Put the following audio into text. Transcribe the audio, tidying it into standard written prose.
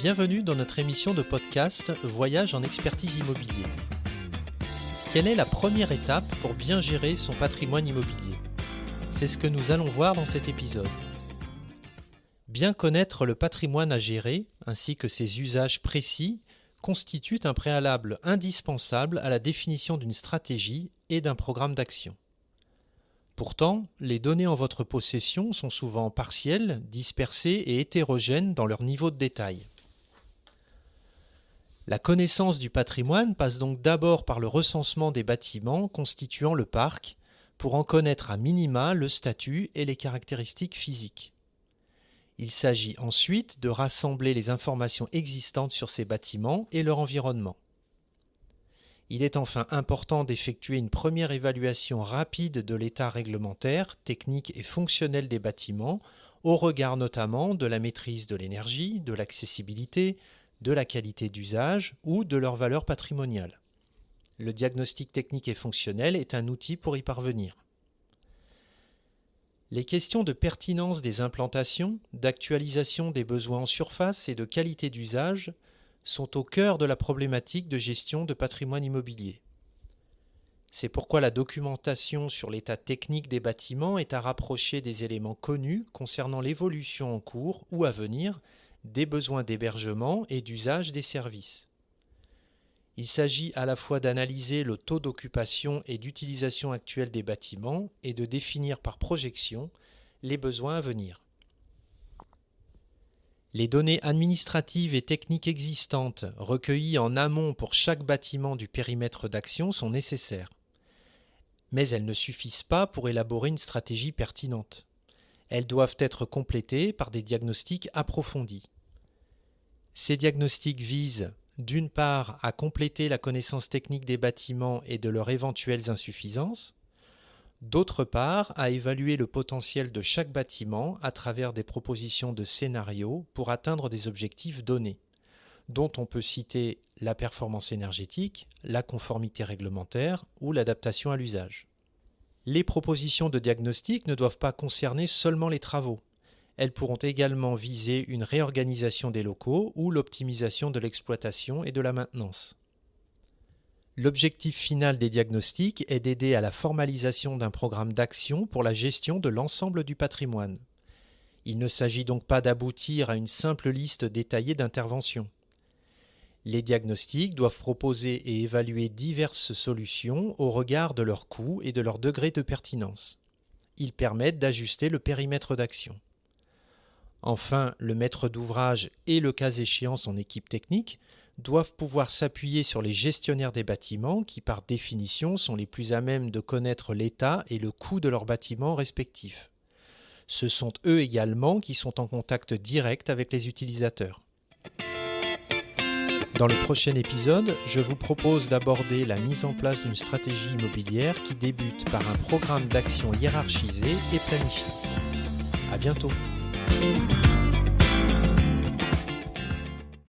Bienvenue dans notre émission de podcast Voyage en expertise immobilier. Quelle est la première étape pour bien gérer son patrimoine immobilier ? C'est ce que nous allons voir dans cet épisode. Bien connaître le patrimoine à gérer, ainsi que ses usages précis, constitue un préalable indispensable à la définition d'une stratégie et d'un programme d'action. Pourtant, les données en votre possession sont souvent partielles, dispersées et hétérogènes dans leur niveau de détail. La connaissance du patrimoine passe donc d'abord par le recensement des bâtiments constituant le parc pour en connaître à minima le statut et les caractéristiques physiques. Il s'agit ensuite de rassembler les informations existantes sur ces bâtiments et leur environnement. Il est enfin important d'effectuer une première évaluation rapide de l'état réglementaire, technique et fonctionnel des bâtiments, au regard notamment de la maîtrise de l'énergie, de l'accessibilité, de la qualité d'usage ou de leur valeur patrimoniale. Le diagnostic technique et fonctionnel est un outil pour y parvenir. Les questions de pertinence des implantations, d'actualisation des besoins en surface et de qualité d'usage sont au cœur de la problématique de gestion de patrimoine immobilier. C'est pourquoi la documentation sur l'état technique des bâtiments est à rapprocher des éléments connus concernant l'évolution en cours ou à venir des besoins d'hébergement et d'usage des services. Il s'agit à la fois d'analyser le taux d'occupation et d'utilisation actuel des bâtiments et de définir par projection les besoins à venir. Les données administratives et techniques existantes recueillies en amont pour chaque bâtiment du périmètre d'action sont nécessaires. Mais elles ne suffisent pas pour élaborer une stratégie pertinente. Elles doivent être complétées par des diagnostics approfondis. Ces diagnostics visent, d'une part, à compléter la connaissance technique des bâtiments et de leurs éventuelles insuffisances, d'autre part, à évaluer le potentiel de chaque bâtiment à travers des propositions de scénarios pour atteindre des objectifs donnés, dont on peut citer la performance énergétique, la conformité réglementaire ou l'adaptation à l'usage. Les propositions de diagnostic ne doivent pas concerner seulement les travaux. Elles pourront également viser une réorganisation des locaux ou l'optimisation de l'exploitation et de la maintenance. L'objectif final des diagnostics est d'aider à la formalisation d'un programme d'action pour la gestion de l'ensemble du patrimoine. Il ne s'agit donc pas d'aboutir à une simple liste détaillée d'interventions. Les diagnostics doivent proposer et évaluer diverses solutions au regard de leurs coûts et de leur degré de pertinence. Ils permettent d'ajuster le périmètre d'action. Enfin, le maître d'ouvrage et le cas échéant son équipe technique doivent pouvoir s'appuyer sur les gestionnaires des bâtiments qui, par définition, sont les plus à même de connaître l'état et le coût de leurs bâtiments respectifs. Ce sont eux également qui sont en contact direct avec les utilisateurs. Dans le prochain épisode, je vous propose d'aborder la mise en place d'une stratégie immobilière qui débute par un programme d'action hiérarchisé et planifié. À bientôt.